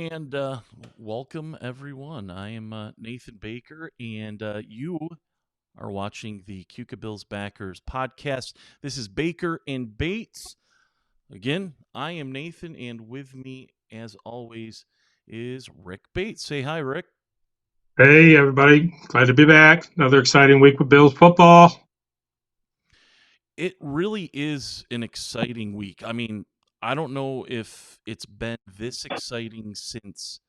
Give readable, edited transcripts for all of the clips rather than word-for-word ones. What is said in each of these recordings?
And welcome, everyone. I am Nathan Baker, and you are watching the Keuka Bills Backers podcast. This is Baker and Bates. Again, I am Nathan, and with me, as always, is Rick Bates. Say hi, Rick. Hey, everybody. Glad to be back. Another exciting week with Bills football. It really is an exciting week. I mean, I don't know if it's been this exciting since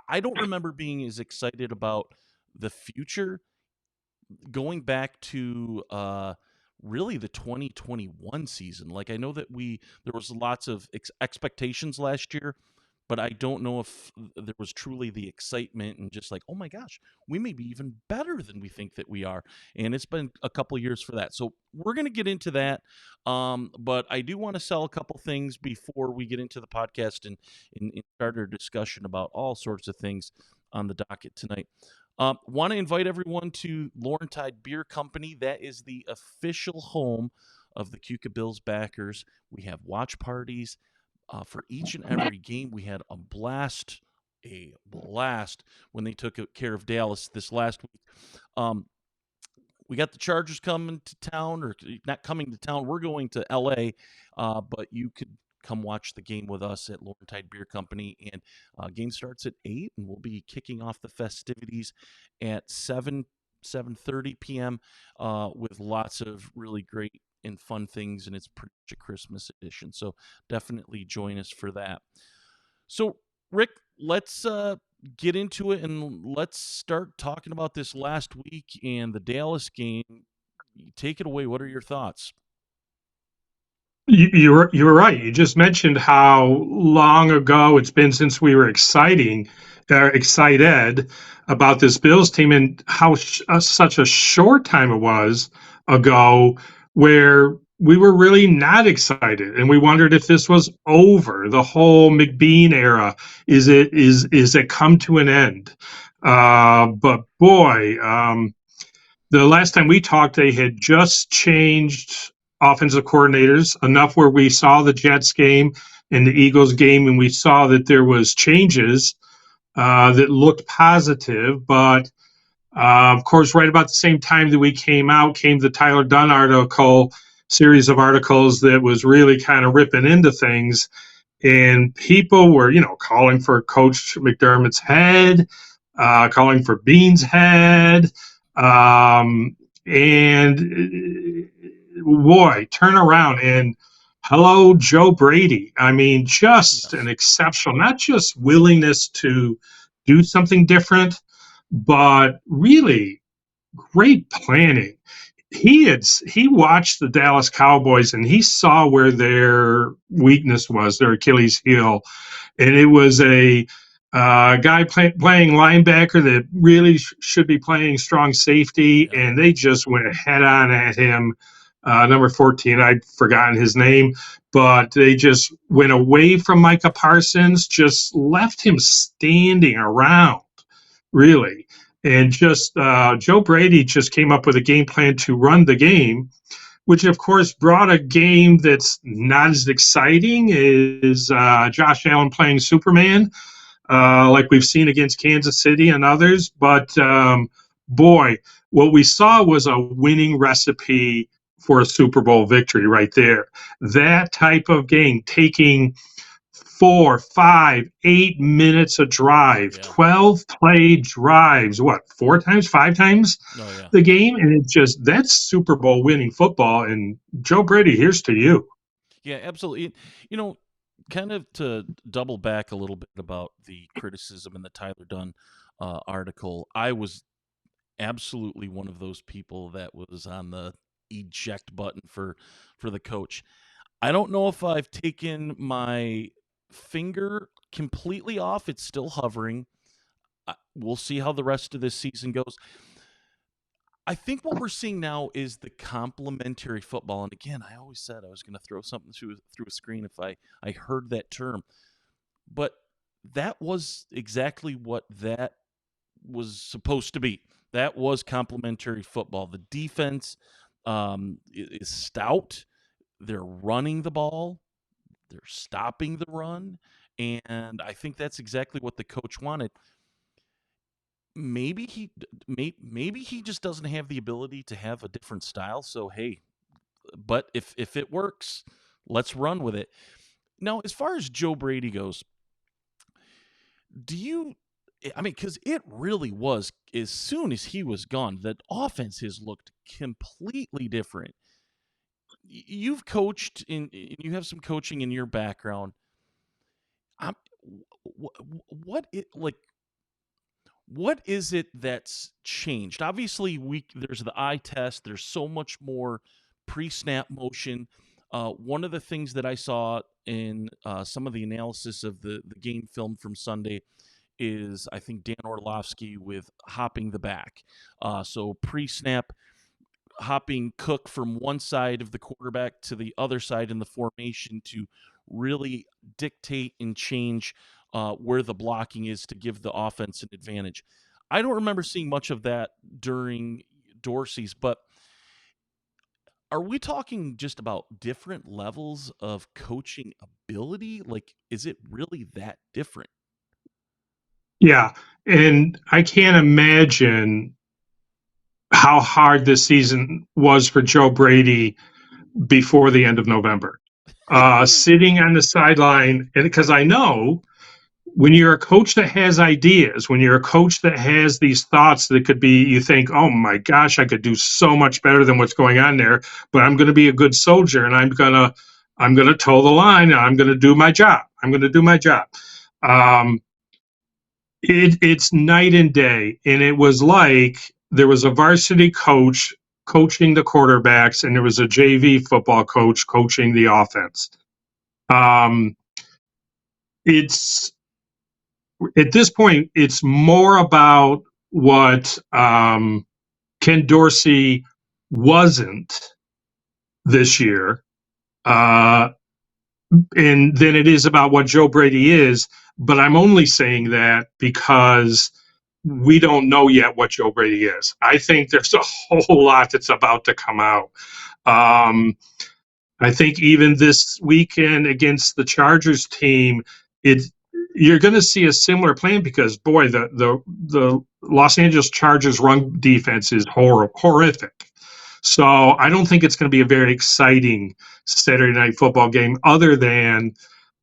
I don't remember being as excited about the future going back to really the 2021 season. Like I know that there was lots of expectations last year, but I don't know if there was truly the excitement and just like, oh my gosh, we may be even better than we think that we are. And it's been a couple of years for that. So we're going to get into that. But I do want to sell a couple things before we get into the podcast and start our discussion about all sorts of things on the docket tonight. Want to invite everyone to Laurentide Beer Company. That is the official home of the Keuka Bills backers. We have watch parties for each and every game. We had a blast when they took care of Dallas this last week. Um, we got the Chargers coming to town, or not coming to town. We're going to LA, but you could come watch the game with us at Laurentide Beer Company. And game starts at 8, and we'll be kicking off the festivities at 7:30 p.m. With lots of really great and fun things, and it's pretty much a Christmas edition. So definitely join us for that. So, Rick, let's get into it and let's start talking about this last week and the Dallas game. Take it away. What are your thoughts? You were right. You just mentioned how long ago it's been since we were excited about this Bills team, and how such a short time it was ago where we were really not excited, and we wondered if this was over. The whole McBean era, is it come to an end? But boy. The last time we talked, they had just changed offensive coordinators enough where we saw the Jets game and the Eagles game, and we saw that there was changes that looked positive. But of course, right about the same time that we came out, came the Tyler Dunn series of articles that was really kind of ripping into things, and people were, calling for Coach McDermott's head, calling for Bean's head, and boy, turn around and hello, Joe Brady. I mean, just an Yes. exceptional, not just willingness to do something different, but really great planning. He watched the Dallas Cowboys, and he saw where their weakness was, their Achilles heel, and it was a guy playing linebacker that really should be playing strong safety, Yep. and they just went head on at him. Number 14, I'd forgotten his name, but they just went away from Micah Parsons, just left him standing around, really. And just Joe Brady just came up with a game plan to run the game, which of course brought a game that's not as exciting as Josh Allen playing Superman, like we've seen against Kansas City and others. But boy, what we saw was a winning recipe for a Super Bowl victory right there. That type of game, taking 4, 5, 8 minutes a drive, Yeah. 12 play drives, what, 4 times, 5 times Oh, yeah. the game? And it's just, that's Super Bowl winning football. And Joe Brady, here's to you. Yeah, absolutely. You know, kind of to double back a little bit about the criticism in the Tyler Dunn article, I was absolutely one of those people that was on the eject button for the coach. I don't know if I've taken my finger completely off. It's still hovering. We'll see how the rest of this season goes. I think what we're seeing now is the complementary football. And again, I always said I was going to throw something through a screen if I heard that term. But that was exactly what that was supposed to be. That was complementary football. The defense is stout. They're running the ball. They're stopping the run, and I think that's exactly what the coach wanted. Maybe he just doesn't have the ability to have a different style. So hey, but if it works, let's run with it. Now, as far as Joe Brady goes, do you? I mean, because it really was as soon as he was gone, that offense has looked completely different. You've coached you have some coaching in your background. I'm, what it like? What is it that's changed? Obviously, there's the eye test. There's so much more pre-snap motion. One of the things that I saw in some of the analysis of the game film from Sunday is I think Dan Orlovsky with hopping the back. So pre-snap hopping Cook from one side of the quarterback to the other side in the formation to really dictate and change where the blocking is to give the offense an advantage. I don't remember seeing much of that during Dorsey's, but are we talking just about different levels of coaching ability? Like, is it really that different? Yeah. And I can't imagine how hard this season was for Joe Brady before the end of November. Sitting on the sideline, and because I know when you're a coach that has ideas, when you're a coach that has these thoughts that could be, you think, oh my gosh, I could do so much better than what's going on there, but I'm going to be a good soldier and I'm going to toe the line. And I'm going to do my job. I'm going to do my job. Um, it's night and day. And it was like there was a varsity coach coaching the quarterbacks, and there was a JV football coach coaching the offense. Um, it's at this point, it's more about what Ken Dorsey wasn't this year, uh, and than it is about what Joe Brady is. But I'm only saying that because we don't know yet what Joe Brady is. I think there's a whole lot that's about to come out. Um, I think even this weekend against the Chargers team, it you're going to see a similar plan because boy, the Los Angeles Chargers run defense is horrific. So I don't think it's going to be a very exciting Saturday night football game, other than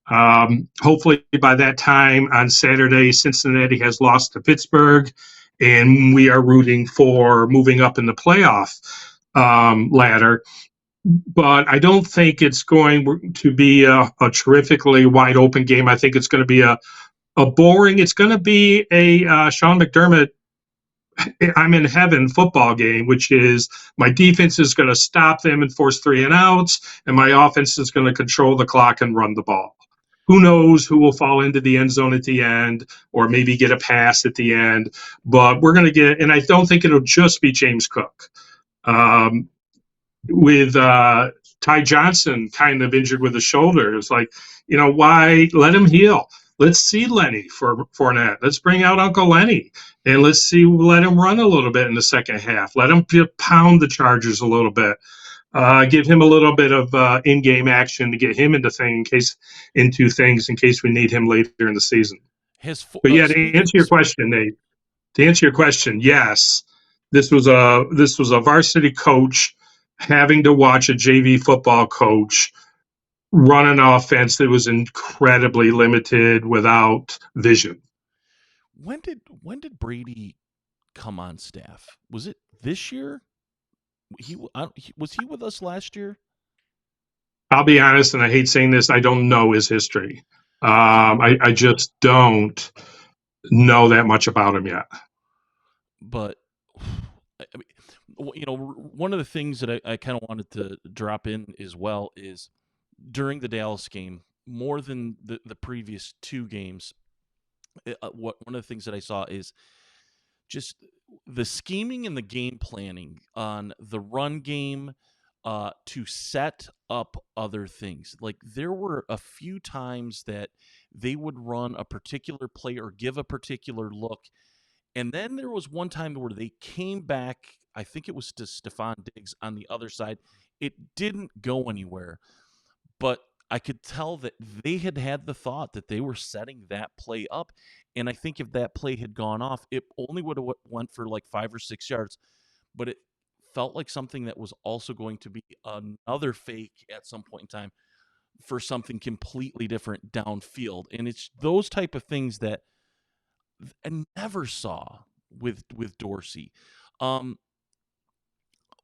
hopefully by that time on Saturday, Cincinnati has lost to Pittsburgh, and we are rooting for moving up in the playoff ladder. But I don't think it's going to be a terrifically wide open game. I think it's going to be a boring. It's going to be a Sean McDermott, I'm in heaven football game, which is my defense is going to stop them and force 3-and-outs, and my offense is going to control the clock and run the ball. Who knows who will fall into the end zone at the end, or maybe get a pass at the end? But we're going to get, and I don't think it'll just be James Cook. With Ty Johnson kind of injured with the shoulder. It's like, why let him heal? Let's see Lenny for Fournette. Let's bring out Uncle Lenny and let him run a little bit in the second half. Let him pound the Chargers a little bit. Give him a little bit of in-game action to get him into things in case we need him later in the season. But yeah, to Speaking, answer your question, Nate, yes, this was a varsity coach having to watch a JV football coach run an offense that was incredibly limited without vision. when did Brady come on staff? Was it this year? Was he with us last year? I'll be honest, and I hate saying this, I don't know his history. I just don't know that much about him yet. But I mean, one of the things that I kind of wanted to drop in as well is during the Dallas game, more than the previous two games, one of the things that I saw is just the scheming and the game planning on the run game to set up other things. Like there were a few times that they would run a particular play or give a particular look. And then there was one time where they came back, I think it was to Stephon Diggs on the other side. It didn't go anywhere. But I could tell that they had had the thought that they were setting that play up, and I think if that play had gone off, it only would have went for like 5 or 6 yards, but it felt like something that was also going to be another fake at some point in time for something completely different downfield. And it's those type of things that I never saw with Dorsey. Um,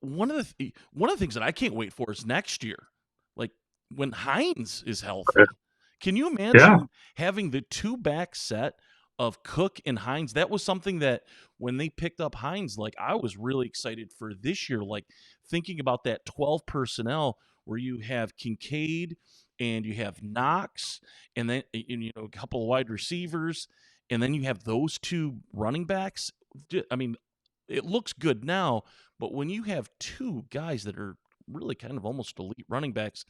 one of the things that I can't wait for is next year, like when Hines is healthy. Can you Yeah. imagine having the two back set of Cook and Hines? That was something that when they picked up Hines, like I was really excited for this year. Like thinking about that 12 personnel where you have Kincaid and you have Knox, and then a couple of wide receivers, and then you have those two running backs. I mean, it looks good now, but when you have two guys that are really kind of almost elite running backs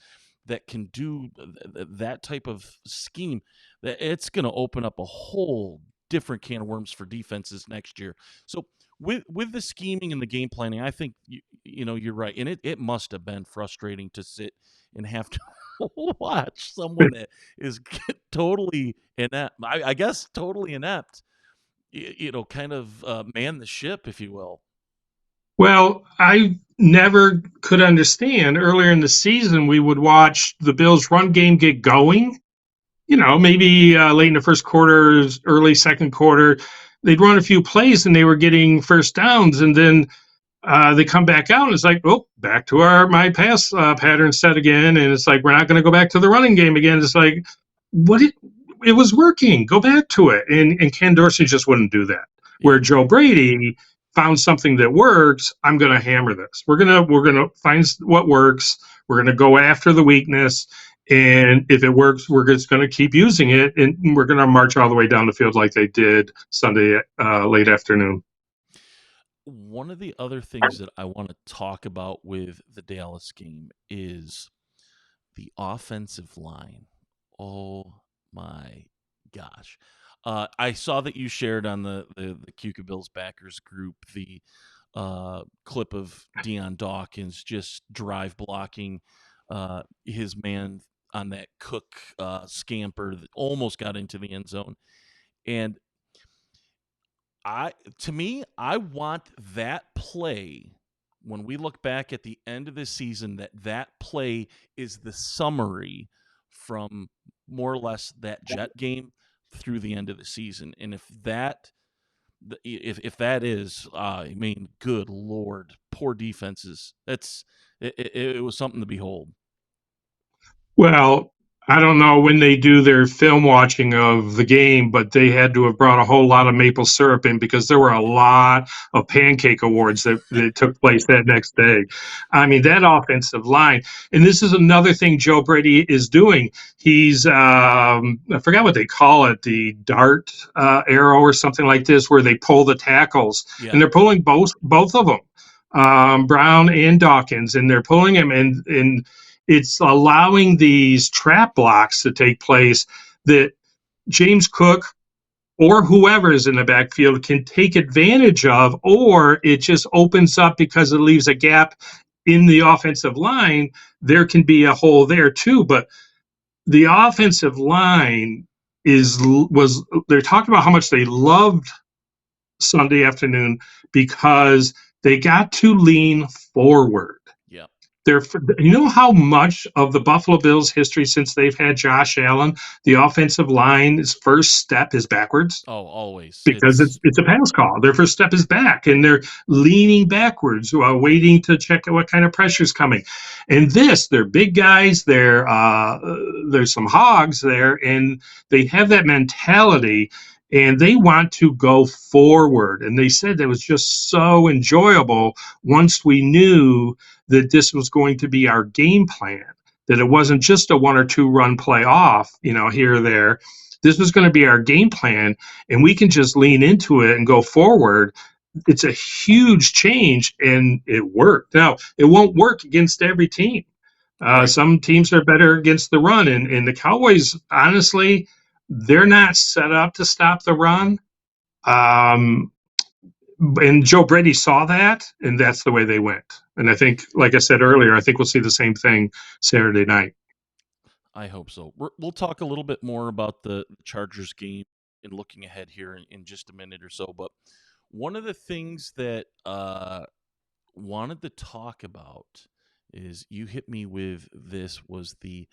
that can do that type of scheme, that it's going to open up a whole different can of worms for defenses next year. So with the scheming and the game planning, I think you're right, and it must have been frustrating to sit and have to watch someone that is totally inept. I guess totally inept. Kind of man the ship, if you will. Well, I never could understand. Earlier in the season, we would watch the Bills' run game get going. Maybe late in the first quarter, early second quarter, they'd run a few plays and they were getting first downs, and then they come back out and it's like, oh, back to my pass pattern set again, and it's like we're not going to go back to the running game again. It's like, what it was working. Go back to it, and Ken Dorsey just wouldn't do that. Where Yeah. Joe Brady found something that works, I'm going to hammer this. We're gonna find what works. We're going to go after the weakness, and if it works, we're just going to keep using it, and we're going to march all the way down the field like they did Sunday late afternoon. One of the other things that I want to talk about with the Dallas game is the offensive line. Oh my gosh. I saw that you shared on the Keuka Bills backers group the clip of Deion Dawkins just drive blocking his man on that Cook scamper that almost got into the end zone. And to me, I want that play when we look back at the end of the season, that play is the summary from more or less that Jet game through the end of the season. And if that is, I mean, good Lord, poor defenses. It was something to behold. Well, I don't know when they do their film watching of the game, but they had to have brought a whole lot of maple syrup in because there were a lot of pancake awards that took place that next day. I mean, that offensive line, and this is another thing Joe Brady is doing. He's, I forgot what they call it, the dart arrow or something like this, where they pull the tackles, Yeah. and they're pulling both of them. Brown and Dawkins, and they're pulling him, and it's allowing these trap blocks to take place that James Cook or whoever is in the backfield can take advantage of, or it just opens up because it leaves a gap in the offensive line. There can be a hole there too, but the offensive line was they're talking about how much they loved Sunday afternoon because they got to lean forward. Yeah. They're, you know how much of the Buffalo Bills history since they've had Josh Allen, the offensive line's first step is backwards Oh, always. because it's a pass call. Their first step is back, and they're leaning backwards, waiting to check what kind of pressure is coming. And they're big guys. There's some hogs there, and they have that mentality, and they want to go forward. And they said that was just so enjoyable once we knew that this was going to be our game plan. That it wasn't just a one or two run play off, here or there. This was going to be our game plan, and we can just lean into it and go forward. It's a huge change, and it worked. Now, it won't work against every team. Right. Some teams are better against the run, and the Cowboys, honestly, they're not set up to stop the run. Um, and Joe Brady saw that, and that's the way they went. And I think, like I said earlier, I think we'll see the same thing Saturday night. I hope so. We'll talk a little bit more about the Chargers game and looking ahead here in just a minute or so. But one of the things that wanted to talk about is you hit me with this was the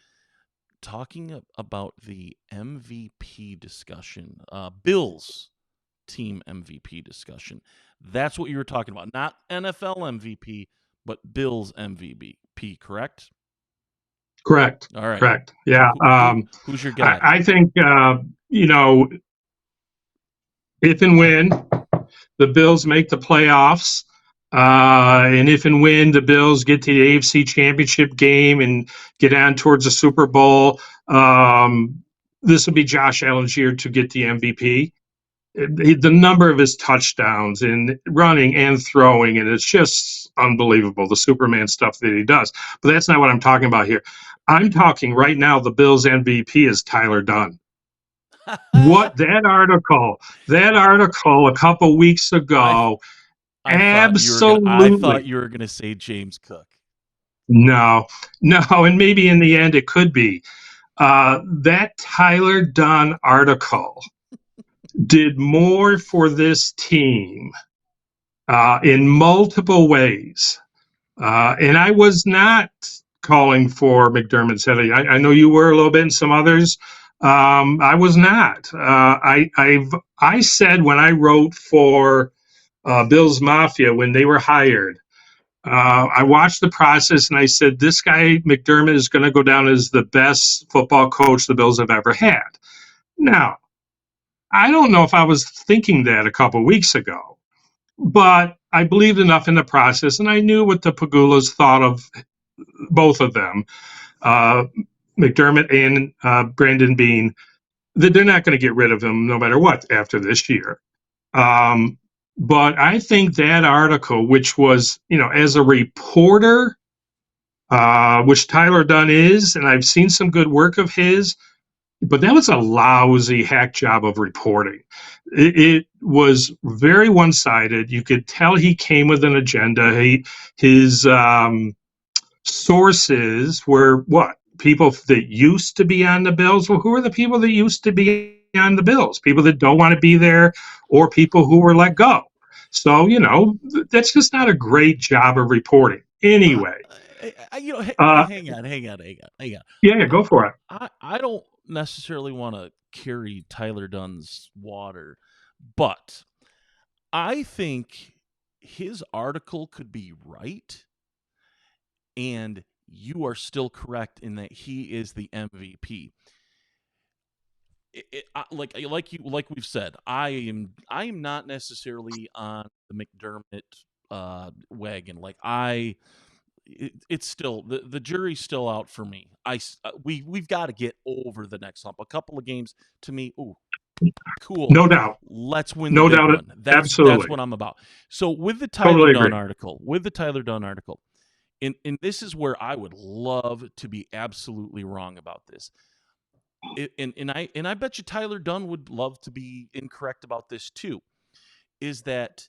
talking about the MVP discussion, Bills team MVP discussion. That's what you were talking about, not NFL MVP, but Bills MVP. Correct? Correct. All right. Correct. Yeah. Who's your guy? I think, you know, if and when the Bills make the playoffs, and if and when the Bills get to the AFC Championship game and get on towards the Super Bowl, this will be Josh Allen's year to get the MVP. The number of his touchdowns in running and throwing, and it's just unbelievable, the Superman stuff that he does. But that's not what I'm talking about here. I'm talking right now, the Bills MVP is Tyler Dunn. What that article a couple weeks I ago, I thought absolutely. you were gonna say James Cook. No, no, and maybe in the end it could be. That Tyler Dunn article did more for this team in multiple ways. And I was not calling for McDermott's head. I know you were a little bit, and some others. I was not. I said when I wrote for Bill's Mafia when they were hired, I watched the process and I said, this guy, McDermott, is going to go down as the best football coach the Bills have ever had. Now, I don't know if I was thinking that a couple weeks ago, but I believed enough in the process and I knew what the Pagulas thought of both of them, uh, McDermott and Brandon Beane, that they're not going to get rid of him no matter what after this year. Um, but I think that article, which was, as a reporter, which Tyler Dunn is, and I've seen some good work of his, but that was a lousy hack job of reporting. It was very one-sided. You could tell he came with an agenda. His sources were what? People that used to be on the Bills. Well, who are the people that used to be on the Bills? People that don't want to be there, or people who were let go. So, that's just not a great job of reporting. Uh, Anyway, uh, hang on, hang on. yeah, go for it. I don't necessarily want to carry Tyler Dunn's water, but I think his article could be right, and you are still correct in that he is the MVP. Like we've said, I am not necessarily on the McDermott wagon. It's still the jury's still out for me. We've got to get over the next hump. A couple of games to me, ooh, cool. No doubt. Let's win the No big doubt. one. That's Absolutely. what I'm about. So Totally agree. With the Tyler Dunn article, and this is where I would love to be absolutely wrong about this. And I bet you Tyler Dunn would love to be incorrect about this too. Is that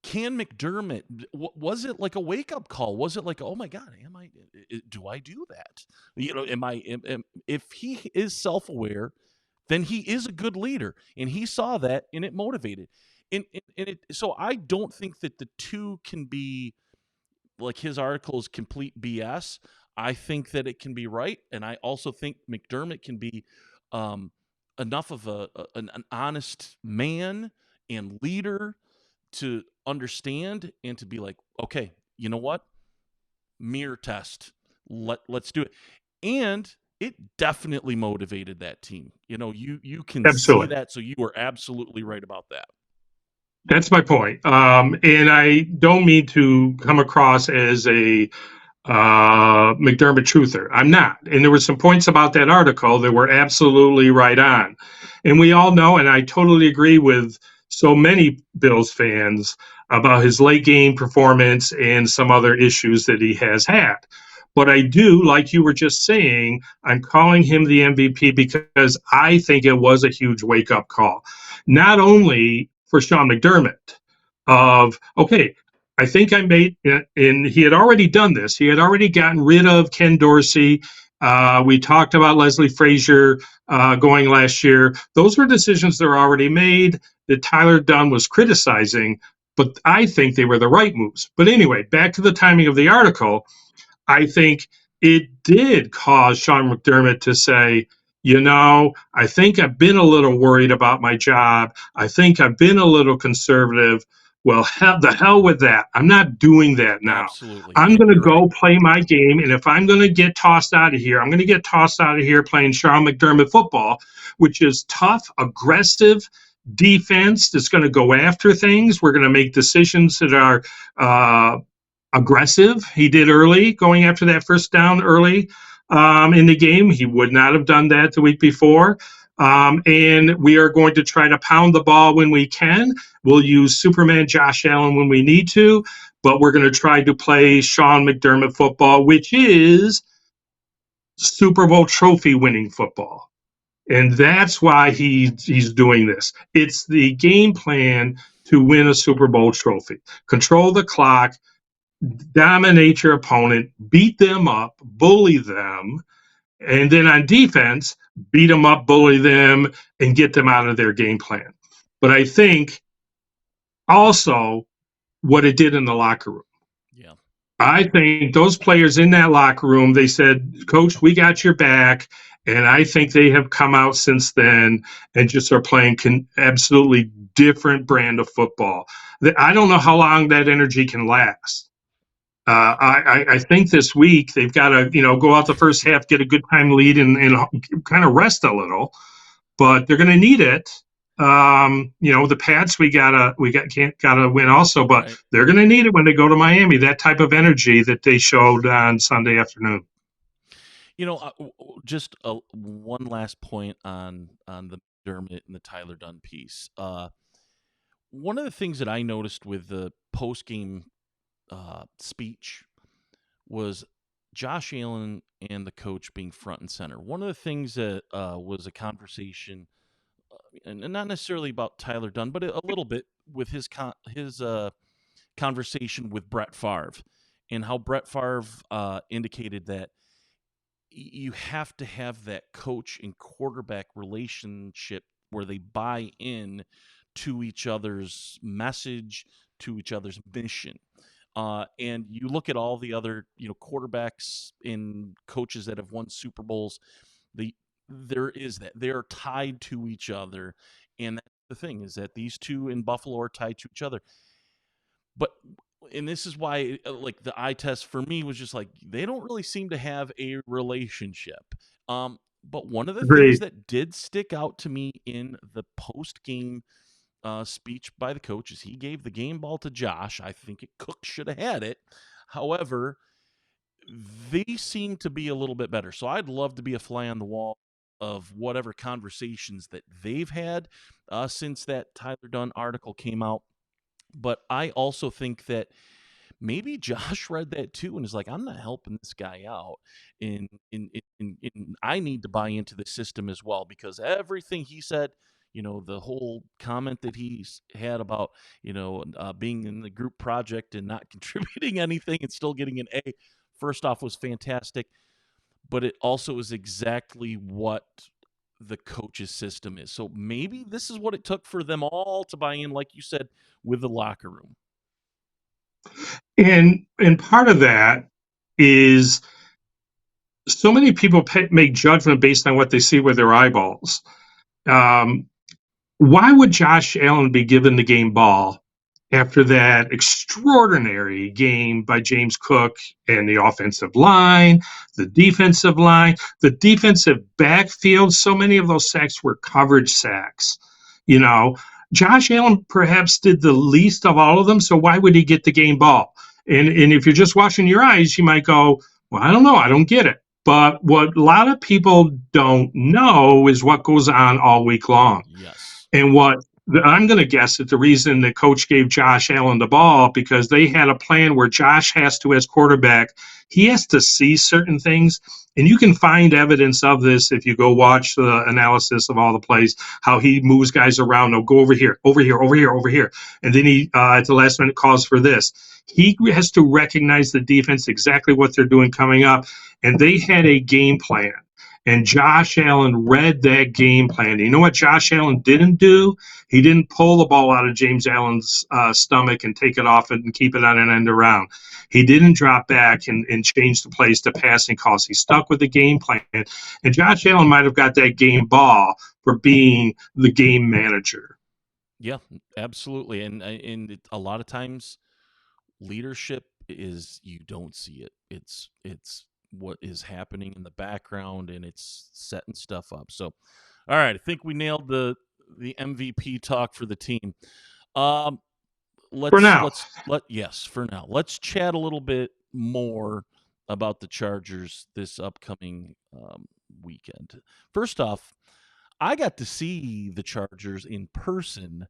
can McDermott was it like a wake up call? Was it like, oh my god, do I do that? If he is self aware, then he is a good leader, and he saw that, and it motivated. So I don't think that the two can be like his article is complete BS. I think that it can be right, and I also think McDermott can be um, enough of an honest man and leader to understand and to be like, okay, you know what? Mirror test. Let's do it. And it definitely motivated that team. You can see Absolutely. that, so you were absolutely right about that. That's my point. And I don't mean to come across as a McDermott truther. I'm not. And there were some points about that article that were absolutely right on. And we all know, and I totally agree with so many Bills fans about his late game performance and some other issues that he has had. But I do, like you were just saying, I'm calling him the MVP because I think it was a huge wake up call. Not only for Sean McDermott, of, okay, I think I made, and he had already done this. He had already gotten rid of Ken Dorsey. We talked about Leslie Frazier going last year. Those were decisions that were already made that Tyler Dunn was criticizing, but I think they were the right moves. But anyway, back to the timing of the article. I think it did cause Sean McDermott to say, I think I've been a little worried about my job. I think I've been a little conservative. Well, the hell with that. I'm not doing that now. Absolutely. I'm And going to you're right. go play my game. And if I'm going to get tossed out of here, I'm going to get tossed out of here playing Sean McDermott football, which is tough, aggressive defense that's going to go after things. We're going to make decisions that are aggressive. He did early, going after that first down early in the game. He would not have done that the week before. And we are going to try to pound the ball when we can. We'll use Superman Josh Allen when we need to, but we're going to try to play Sean McDermott football, which is Super Bowl trophy winning football. And that's why he's doing this. It's the game plan to win a Super Bowl trophy. Control the clock, dominate your opponent, beat them up, bully them, and then on defense, beat them up, bully them, and get them out of their game plan. But I think also what it did in the locker room. Yeah. I think those players in that locker room, they said, Coach, we got your back. And I think they have come out since then and just are playing absolutely different brand of football. I don't know how long that energy can last. I think this week they've got to, go out the first half, get a good time lead, and kind of rest a little. But they're going to need it. The Pats gotta win also, but Right. they're going to need it when they go to Miami. That type of energy that they showed on Sunday afternoon. Just one last point on the Dermot and the Tyler Dunn piece. One of the things that I noticed with the post game speech was Josh Allen and the coach being front and center. One of the things that was a conversation, and not necessarily about Tyler Dunn, but a little bit with his conversation with Brett Favre, and how Brett Favre indicated that you have to have that coach and quarterback relationship where they buy in to each other's message, to each other's mission. And you look at all the other, quarterbacks and coaches that have won Super Bowls. There is that they are tied to each other, and that's the thing is that these two in Buffalo are tied to each other. But and this is why, like the eye test for me was just like they don't really seem to have a relationship. But one of the things Agreed. that did stick out to me in the post game speech by the coach is he gave the game ball to Josh. I think Cook should have had it. However, they seem to be a little bit better. So I'd love to be a fly on the wall of whatever conversations that they've had since that Tyler Dunn article came out. But I also think that maybe Josh read that too and is like, I'm not helping this guy out. And I need to buy into the system as well because everything he said, the whole comment that he's had about, being in the group project and not contributing anything and still getting an A, first off, was fantastic. But it also is exactly what the coach's system is. So maybe this is what it took for them all to buy in, like you said, with the locker room. And part of that is so many people make judgment based on what they see with their eyeballs. Um, why would Josh Allen be given the game ball after that extraordinary game by James Cook and the offensive line, the defensive backfield? So many of those sacks were coverage sacks. Josh Allen perhaps did the least of all of them, so why would he get the game ball? And if you're just watching your eyes, you might go, well, I don't know, I don't get it. But what a lot of people don't know is what goes on all week long. Yes. And what I'm going to guess that the reason that coach gave Josh Allen the ball because they had a plan where Josh has to, as quarterback, he has to see certain things. And you can find evidence of this if you go watch the analysis of all the plays, how he moves guys around. They'll go over here, over here, over here, over here. And then he, at the last minute, calls for this. He has to recognize the defense, exactly what they're doing coming up. And they had a game plan. And Josh Allen read that game plan. You know what Josh Allen didn't do? He didn't pull the ball out of James Allen's stomach and take it off and keep it on an end around. He didn't drop back and change the plays to passing calls. He stuck with the game plan. And Josh Allen might have got that game ball for being the game manager. Yeah, absolutely. And a lot of times leadership is you don't see it. It's what is happening in the background and it's setting stuff up. So, all right, I think we nailed the MVP talk for the team. Um, For now. Yes, for now. Let's chat a little bit more about the Chargers this upcoming weekend. First off, I got to see the Chargers in person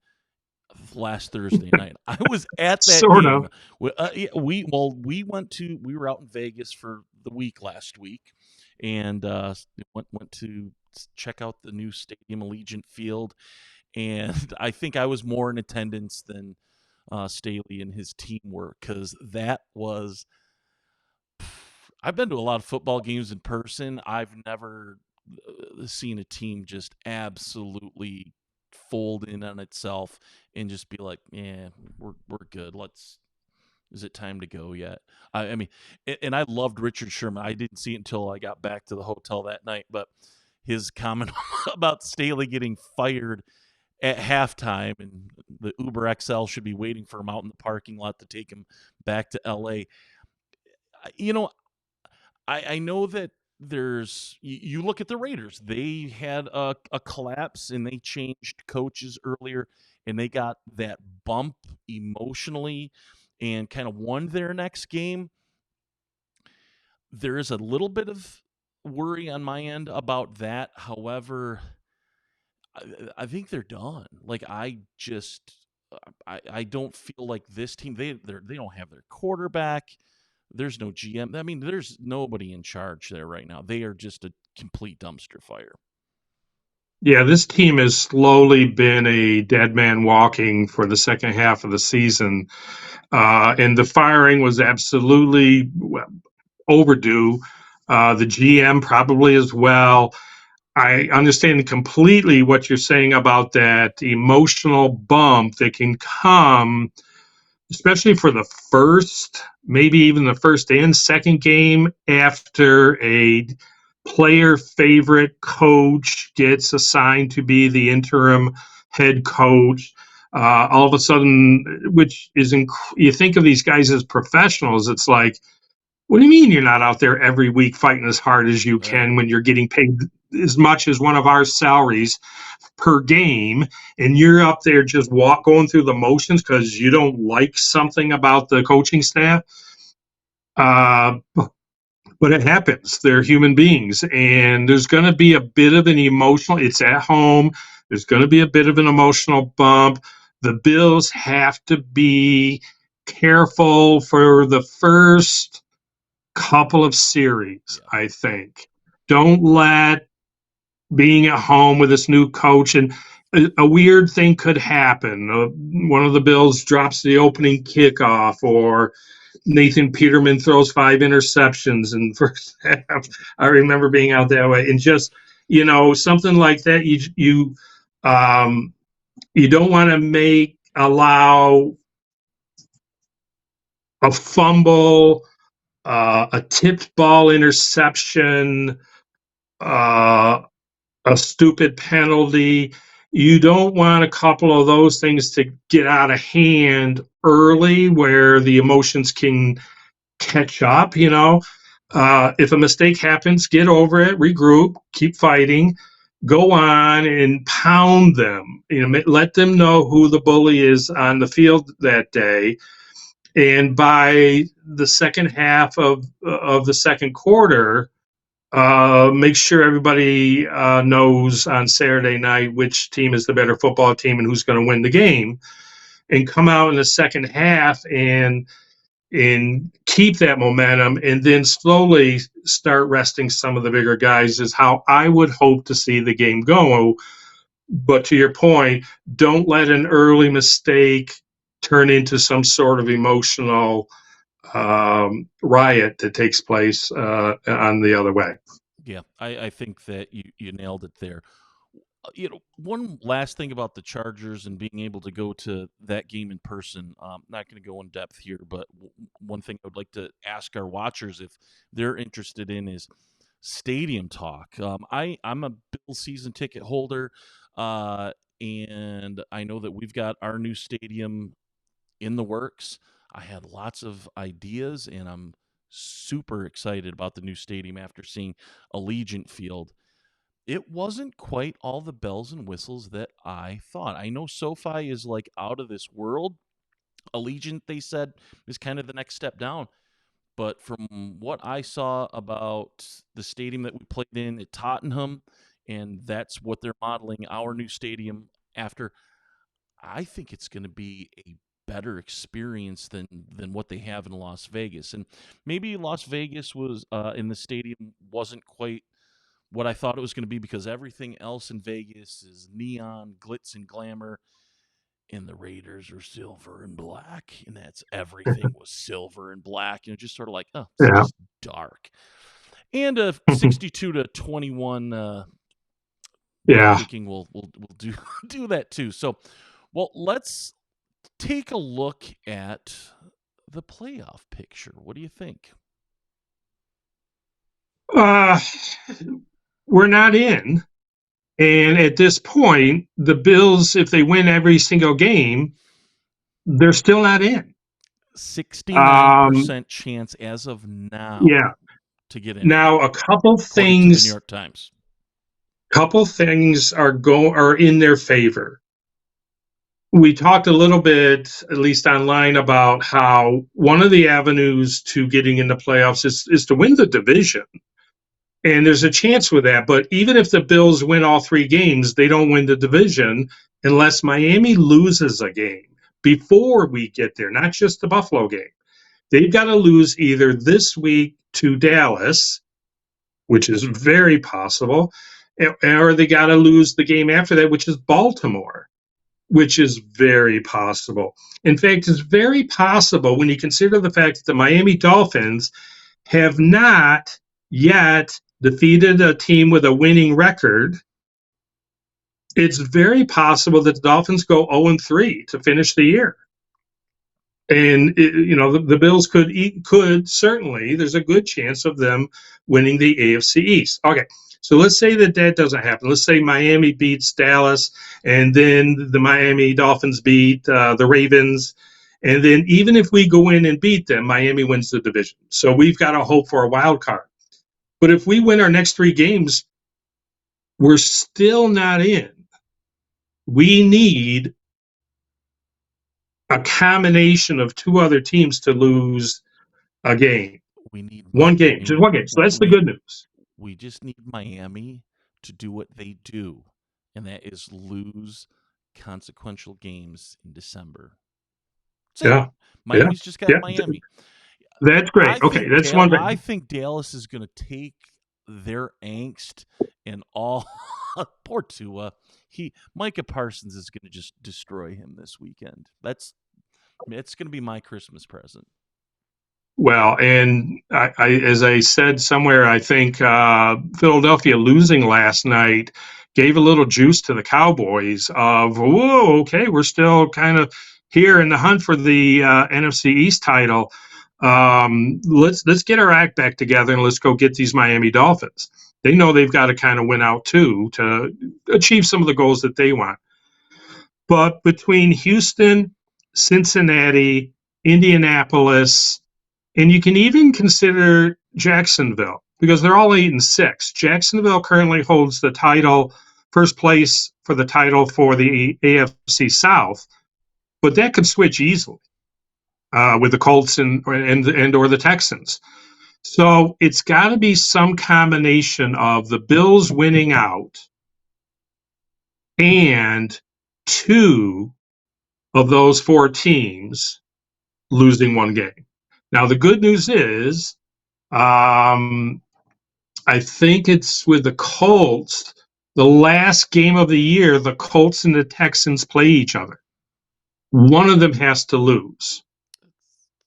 last Thursday night. I was at that Sort game. of. We were out in Vegas for the week last week, and went to check out the new stadium, Allegiant Field, and I think I was more in attendance than Staley and his team were, because that was. I've been to a lot of football games in person. I've never seen a team just absolutely fold in on itself and just be like, yeah, we're good. Is it time to go yet? I mean, and I loved Richard Sherman. I didn't see it until I got back to the hotel that night, but his comment about Staley getting fired at halftime and the Uber XL should be waiting for him out in the parking lot to take him back to LA. You know, I know that you look at the Raiders. They had a collapse and they changed coaches earlier and they got that bump emotionally and kind of won their next game. There is a little bit of worry on my end about that. However, I think they're done. Like I don't feel like this team, they don't have their quarterback. There's no GM. I mean, there's nobody in charge there right now. They are just a complete dumpster fire. Yeah, this team has slowly been a dead man walking for the second half of the season. And the firing was absolutely overdue. The GM probably as well. I understand completely what you're saying about that emotional bump that can come, especially for the first, maybe even the first and second game after a player favorite coach gets assigned to be the interim head coach. All of a sudden, which is, you think of these guys as professionals, it's like, what do you mean you're not out there every week fighting as hard as you can when you're getting paid as much as one of our salaries per game, and you're up there just going through the motions because you don't like something about the coaching staff? Uh, but it happens. They're human beings, and there's going to be a bit of an emotional. It's at home. There's going to be a bit of an emotional bump. The Bills have to be careful for the first couple of series, I think. Don't let being at home with this new coach and a weird thing could happen. One of the Bills drops the opening kickoff, or Nathan Peterman throws 5 interceptions in the first half. I remember being out that way, and just something like that. You don't want to allow a fumble, a tipped ball interception, a stupid penalty. You don't want a couple of those things to get out of hand early where the emotions can catch up. If a mistake happens, get over it, regroup, keep fighting, go on and pound them. Let them know who the bully is on the field that day. And by the second half of the second quarter, Make sure everybody knows on Saturday night which team is the better football team and who's going to win the game, and come out in the second half and keep that momentum, and then slowly start resting some of the bigger guys is how I would hope to see the game go. But to your point, don't let an early mistake turn into some sort of emotional riot that takes place on the other way. Yeah, I think that you nailed it there. One last thing about the Chargers and being able to go to that game in person. Not going to go in depth here, but one thing I would like to ask our watchers if they're interested in is stadium talk. I'm a Bill season ticket holder, uh, and I know that we've got our new stadium in the works. I had lots of ideas, and I'm super excited about the new stadium after seeing Allegiant Field. It wasn't quite all the bells and whistles that I thought. I know SoFi is like out of this world. Allegiant, they said, is kind of the next step down. But from what I saw about the stadium that we played in at Tottenham, and that's what they're modeling our new stadium after, I think it's going to be a better experience than what they have in Las Vegas. And maybe Las Vegas was in the stadium wasn't quite what I thought it was going to be because everything else in Vegas is neon, glitz, and glamour, and the Raiders are silver and black, and that's everything was silver and black, and just sort of like, oh, it's Yeah. just dark. And a 62-21 butt Yeah. kicking will do do that too. So, well, let's take a look at the playoff picture. What do you think? Uh, we're not in. And at this point, the Bills, if they win every single game, they're still not in. Um, 69% chance as of now yeah. to get in, Now, according to the New York Times. couple things are in their favor. We talked a little bit, at least online, about how one of the avenues to getting into playoffs is to win the division. And there's a chance with that. But even if the Bills win all three games, they don't win the division unless Miami loses a game before we get there, not just the Buffalo game. They've got to lose either this week to Dallas, which is very possible, or they got to lose the game after that, which is Baltimore, which is very possible. In fact, it's very possible when you consider the fact that the Miami Dolphins have not yet defeated a team with a winning record. It's very possible that the Dolphins go 0-3 to finish the year. And the Bills could certainly, there's a good chance of them winning the AFC East. Okay, so let's say that doesn't happen. Let's say Miami beats Dallas, and then the Miami Dolphins beat the Ravens, and then even if we go in and beat them, Miami wins the division. So we've got to hope for a wild card. But if we win our next three games, we're still not in. We need a combination of two other teams to lose a game. We need One game, just Miami. one game. So that's the good news. We just need Miami to do what they do, and that is lose consequential games in December. That's it. Yeah, yeah, Miami's just got yeah. Miami. That's great. Okay, that's one I thing. think Dallas is going to take their angst and all. Poor Tua. Micah Parsons is going to just destroy him this weekend. It's going to be my Christmas present. Well, and as I said somewhere, I think Philadelphia losing last night gave a little juice to the Cowboys of, whoa, okay, we're still kind of here in the hunt for the NFC East title. Let's get our act back together and let's go get these Miami Dolphins. They know they've got to kind of win out too to achieve some of the goals that they want. But between Houston, Cincinnati, Indianapolis, and you can even consider Jacksonville because they're all 8-6. Jacksonville currently holds the title, first place for the title for the AFC South, but that could switch easily with the Colts and or the Texans. So it's got to be some combination of the Bills winning out and two of those four teams losing one game. Now, the good news is, I think it's with the Colts, the last game of the year, the Colts and the Texans play each other. One of them has to lose.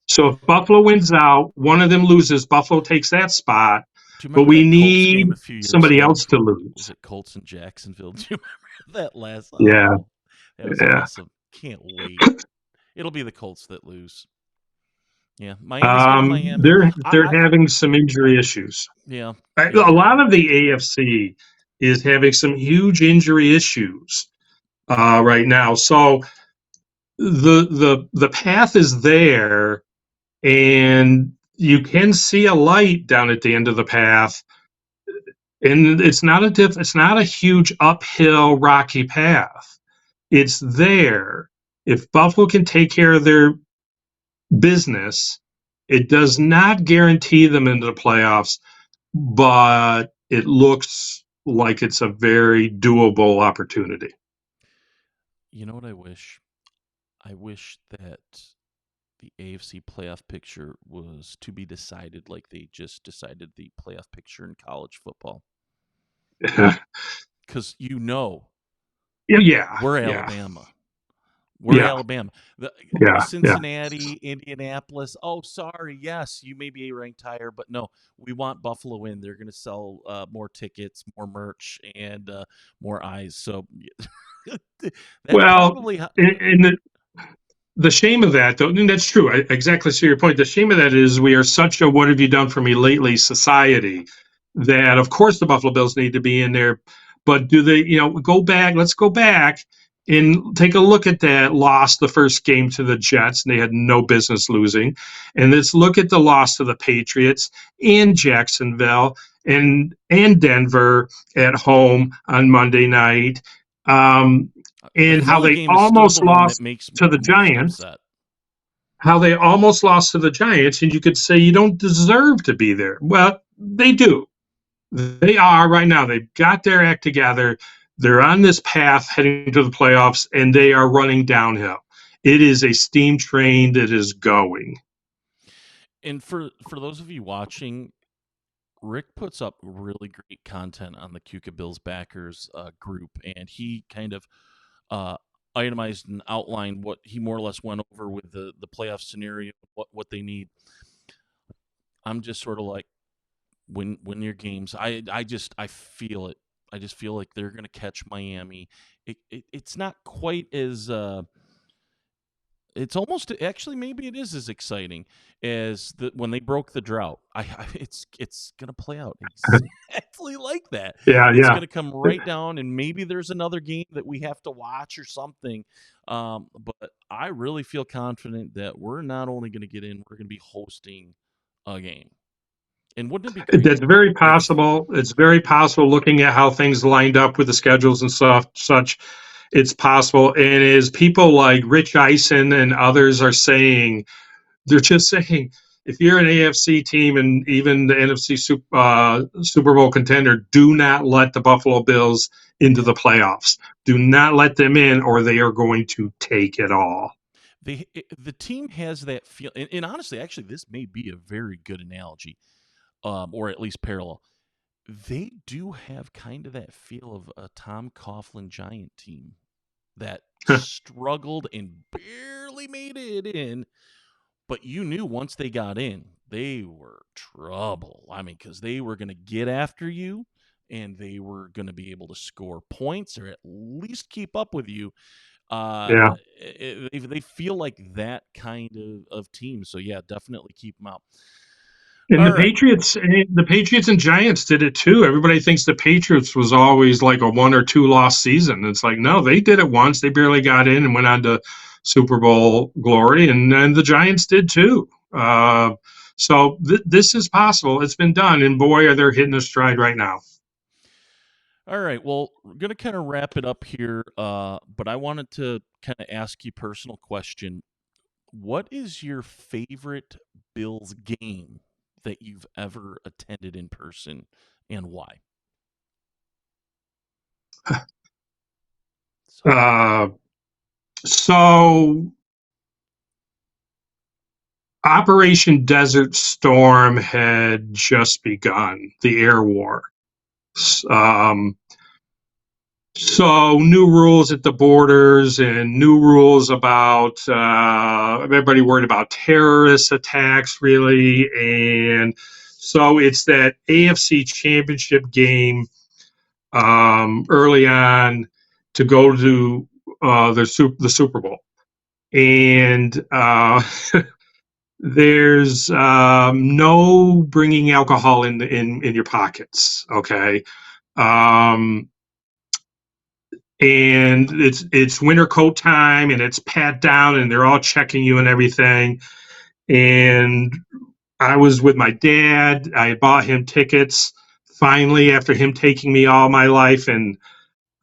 So if Buffalo wins out, one of them loses, Buffalo takes that spot, Do you but remember we that Colts game need a few years somebody ago? else to Was lose. it Colts in Jacksonville? Do you remember that last? Yeah, Oh, that was yeah. awesome. Can't wait. It'll be the Colts that lose. Yeah, Miami's gonna Miami. They're having some injury issues. Yeah, A yeah, they lot are. of the AFC is having some huge injury issues right now. So the path is there, and you can see a light down at the end of the path. And it's not a huge uphill rocky path. It's there. If Buffalo can take care of their business, it does not guarantee them into the playoffs, but it looks like it's a very doable opportunity. You know what I wish? I wish that the AFC playoff picture was to be decided like they just decided the playoff picture in college football. Because Yeah, we're yeah, Alabama. We're yeah, Alabama. The yeah. Yeah. Cincinnati, Indianapolis. Oh, sorry. Yes, you may be ranked higher, but no, we want Buffalo in. They're going to sell more tickets, more merch, and more eyes. So that's Well, probably how. and the shame of that, though, and that's true. Exactly. So your point. The shame of that is we are such a "what have you done for me lately" society that, of course, the Buffalo Bills need to be in there. But do they? Go back. Let's go back and take a look at that loss the first game to the Jets, and they had no business losing. And let's look at the loss to the Patriots and Jacksonville and Denver at home on Monday night. Um, The and how Philly they game is still the almost one that lost makes me to the the most Giants, upset. and you could say you don't deserve to be there. Well, they do. They are right now. They've got their act together. They're on this path heading to the playoffs, and they are running downhill. It is a steam train that is going. And for those of you watching, Rick puts up really great content on the Keuka Bills backers group, and he kind of uh, itemized and outlined what he more or less went over with the playoff scenario, what they need. I'm just sort of like win your games. I feel it. I just feel like they're gonna catch Miami. It's not quite as it's almost actually maybe it is as exciting as when they broke the drought. It's gonna play out exactly like that. Yeah, It's yeah. gonna come right down, and maybe there's another game that we have to watch or something. But I really feel confident that we're not only gonna get in, we're gonna be hosting a game. And wouldn't it be great That's very if possible. It's very possible looking at how things lined up with the schedules and stuff, such. It's possible. And as people like Rich Eisen and others are saying, they're just saying, if you're an AFC team and even the NFC Super Bowl contender, do not let the Buffalo Bills into yeah the playoffs. Do not let them in, or they are going to take it all. the team has that feel, and honestly, actually, this may be a very good analogy, or at least parallel. They do have kind of that feel of a Tom Coughlin Giant team that struggled and barely made it in, but you knew once they got in, they were trouble. I mean, because they were going to get after you and they were going to be able to score points or at least keep up with you. Uh, Yeah. they feel like that kind of team. So, yeah, definitely keep them out. And All right. The Patriots and Giants did it too. Everybody thinks the Patriots was always like a one or two loss season. It's like, no, they did it once. They barely got in and went on to Super Bowl glory, and the Giants did too. So this is possible. It's been done, and boy, are they hitting a stride right now. All right. Well, we're going to kind of wrap it up here. But I wanted to kind of ask you a personal question. What is your favorite Bills game that you've ever attended in person, and why? So, Uh, so Operation Desert Storm had just begun, the air war. Um, so new rules at the borders and new rules about everybody worried about terrorist attacks, really. And so it's that AFC Championship game early on to go to the Super Bowl. And there's no bringing alcohol in your pockets. Okay. Um, and it's winter coat time and it's pat down and they're all checking you and everything. And I was with my dad. I bought him tickets finally after him taking me all my life. And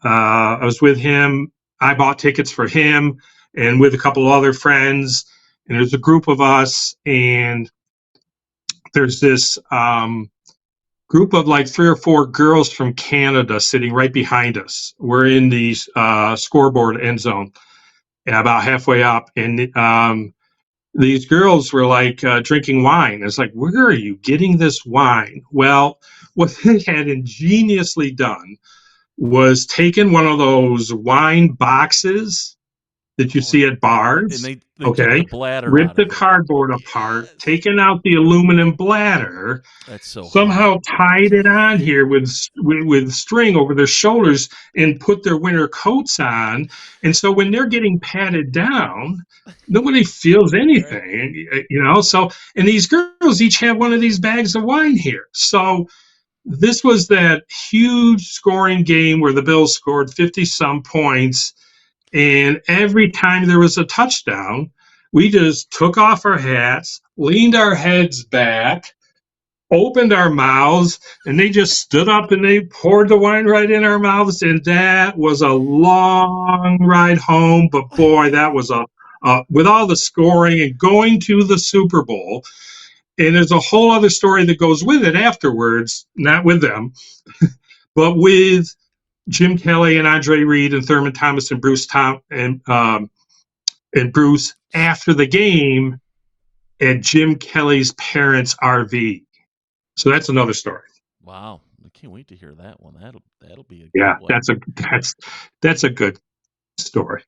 I was with him. I bought tickets for him and with a couple other friends. And there's a group of us. And there's this group of like 3 or 4 girls from Canada sitting right behind us. We're in the scoreboard end zone, about halfway up, and these girls were like drinking wine. It's like, where are you getting this wine? Well, what they had ingeniously done was taken one of those wine boxes that you oh, see at and bars. they took the Okay, bladder ripped out the of it. cardboard apart, Yes, taken out the aluminum bladder, that's so hot. somehow tied it on here with string over their shoulders and put their winter coats on. And so when they're getting patted down, nobody feels Right. anything. So, and these girls each have one of these bags of wine here. So this was that huge scoring game where the Bills scored 50 some points. And every time there was a touchdown, we just took off our hats, leaned our heads back, opened our mouths, and they just stood up and they poured the wine right in our mouths. And that was a long ride home. But boy, that was with all the scoring and going to the Super Bowl. And there's a whole other story that goes with it afterwards, not with them, but with Jim Kelly and Andre Reed and Thurman Thomas and Bruce Tom and Bruce after the game at Jim Kelly's parents' RV. So that's another story. Wow, I can't wait to hear that one. That'll be a good Yeah, one. that's a good story.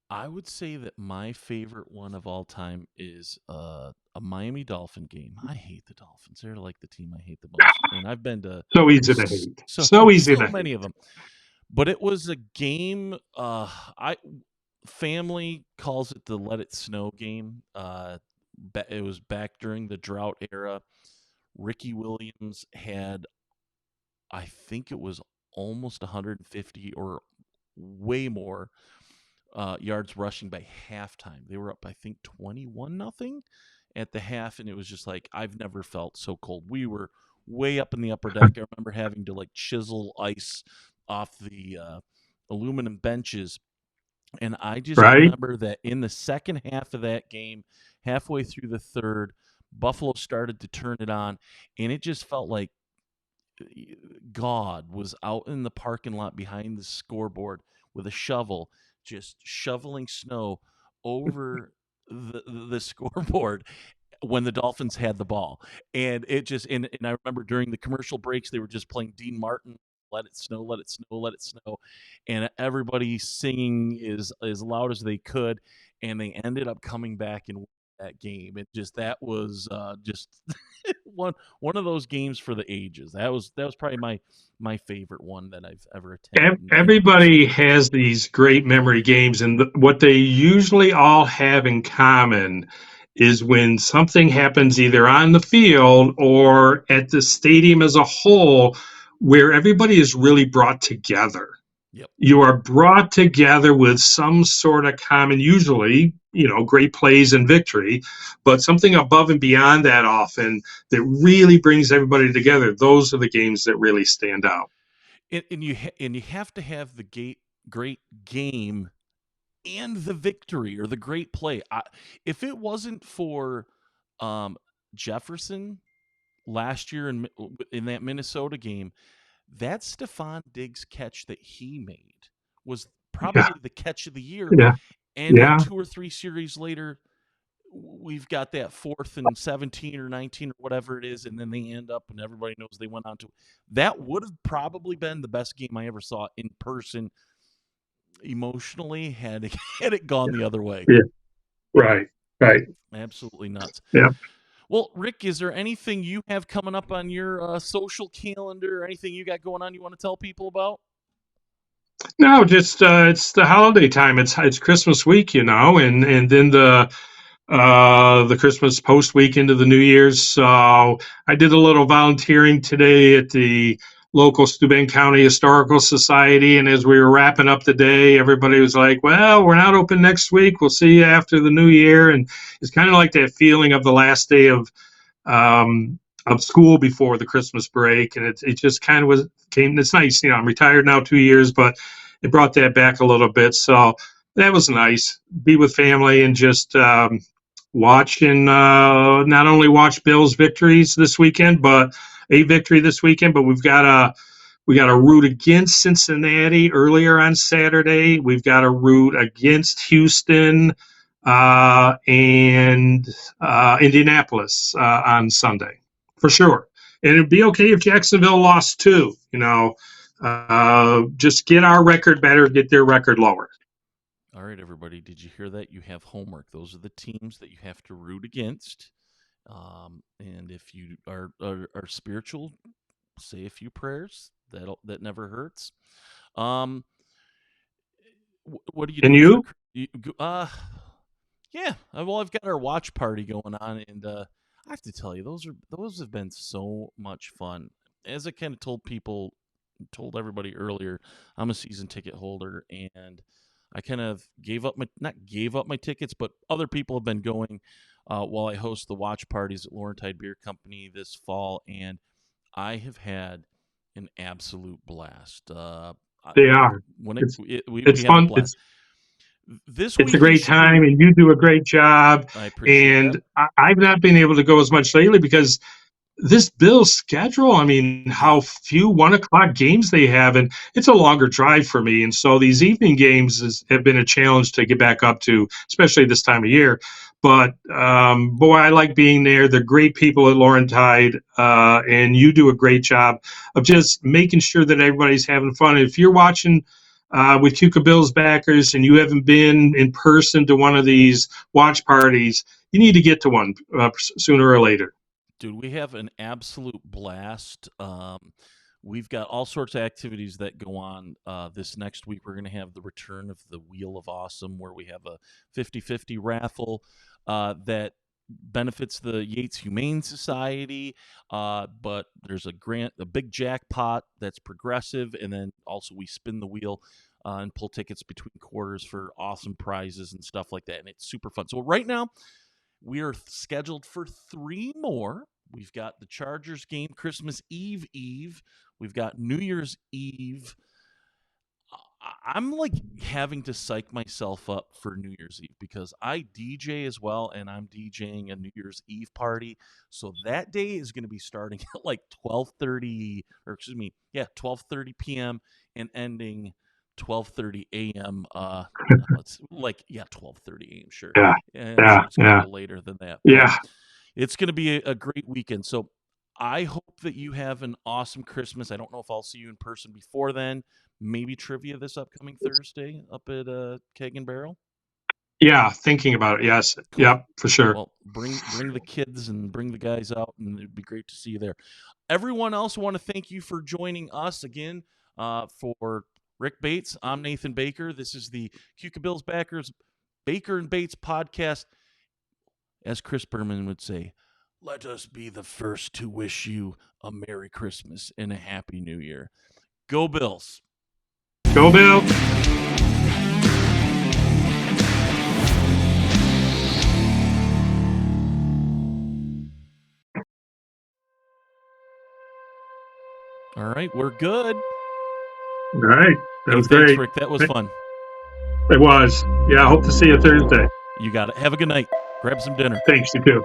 I would say that my favorite one of all time is a Miami Dolphin game. I hate the Dolphins. They're like the team I hate the most, and I've been to So easy to hate. so So easy so to many hate. of them. But it was a game. I family calls it the Let It Snow game. It was back during the drought era. Ricky Williams had, I think it was almost 150 or way more yards rushing by halftime. They were up, I think, 21-0 at the half, and it was just like I've never felt so cold. We were way up in the upper deck. I remember having to like chisel ice off the aluminum benches, and I just Right? remember that in the second half of that game, halfway through the third, Buffalo started to turn it on, and it just felt like God was out in the parking lot behind the scoreboard with a shovel, just shoveling snow over the scoreboard when the Dolphins had the ball. And it just and I remember during the commercial breaks they were just playing Dean Martin, let it snow, let it snow, let it snow. And everybody singing as loud as they could, and they ended up coming back and winning that game. It just that was just one of those games for the ages. That was probably my favorite one that I've ever attended in person. Everybody has these great memory games, and what they usually all have in common is when something happens either on the field or at the stadium as a whole, where everybody is really brought together. Yep. You are brought together with some sort of common, usually, great plays and victory, but something above and beyond that often that really brings everybody together. Those are the games that really stand out. And you have to have the great game and the victory or the great play. If it wasn't for Jefferson last year in that Minnesota game, that Stephon Diggs catch that he made was Yeah, probably the catch of the year. yeah, And then yeah, 2 or 3 series later, we've got that 4th and 17 or 19 or whatever it is, and then they end up, and everybody knows they went on to. That would have probably been the best game I ever saw in person emotionally had it gone the other way. yeah. Right, right. Absolutely nuts. Yeah. Well, Rick, is there anything you have coming up on your social calendar or anything you got going on you want to tell people about? No, just it's the holiday time. It's Christmas week, and then the Christmas post week into the New Year's. So I did a little volunteering today at the local Steuben County Historical Society, and as we were wrapping up the day, everybody was like, "Well, we're not open next week. We'll see you after the New Year." And it's kind of like that feeling of the last day um, of school before the Christmas break, and it just kind of was came. It's nice, I'm retired now 2 years, but it brought that back a little bit. So that was nice. Be with family and just watch and not only watch Bills victories this weekend, but a victory this weekend. But we got a root against Cincinnati earlier on Saturday. We've got a root against Houston and Indianapolis on Sunday, for sure. And it'd be okay if Jacksonville lost too. Just get our record better, get their record lower. All right, everybody, did you hear that? You have homework. Those are the teams that you have to root against. And if you are spiritual, say a few prayers. That never hurts. Um, what are you And doing for? you? Yeah. Well, I've got our watch party going on, and I have to tell you, those have been so much fun. As I kind of told everybody earlier, I'm a season ticket holder, and I kind of not gave up my tickets, but other people have been going while I host the watch parties at Laurentide Beer Company this fall, and I have had an absolute blast. They are. When It's we it's have a fun. blast this It's a week in great shooting. time, and you do a great job. I appreciate that. And I've not been able to go as much lately because this Bills schedule, I mean, Yeah, how few 1 o'clock games they have, and it's a longer drive for me. And so these evening games have been a challenge to get back up to, especially this time of year. But boy, I like being there. They're great people at Laurentide, and you do a great job of just making sure that everybody's having fun. If you're watching with Keuka Bills backers and you haven't been in person to one of these watch parties, you need to get to one sooner or later. dude, we have an absolute blast. We've got all sorts of activities that go on this next week. We're going to have the return of the Wheel of Awesome, where we have a 50-50 raffle that benefits the Yates Humane Society. But there's a big jackpot that's progressive, and then also we spin the wheel and pull tickets between quarters for awesome prizes and stuff like that. And it's super fun. So right now, we are scheduled for 3 more. We've got the Chargers game Christmas Eve. We've got New Year's Eve. I'm like having to psych myself up for New Year's Eve because I DJ as well, and I'm DJing a New Year's Eve party. So that day is going to be starting at like 12:30 p.m. and ending 12:30 a.m. It's like 12:30 a.m. Sure, Yeah, and I'm yeah, sure it's going to yeah, go later than that, but yeah, it's going to be a great weekend. So I hope that you have an awesome Christmas. I don't know if I'll see you in person before then. Maybe trivia this upcoming Thursday up at Keg and Barrel. yeah. Thinking about it, yes, Cool. yep, for sure. Well, bring the kids and bring the guys out, and it'd be great to see you there. Everyone else, I want to thank you for joining us again. For Rick Bates, I'm Nathan Baker. This is the Keuka Bills Backers Baker and Bates podcast. As Chris Berman would say, let us be the first to wish you a Merry Christmas and a Happy New Year. Go Bills. Go Bill. All right, we're good. All right, that Hey, was thanks, great. Rick. That was fun. It was. Yeah, I hope to see you Thursday. You got it. Have a good night. Grab some dinner. Thanks, you too.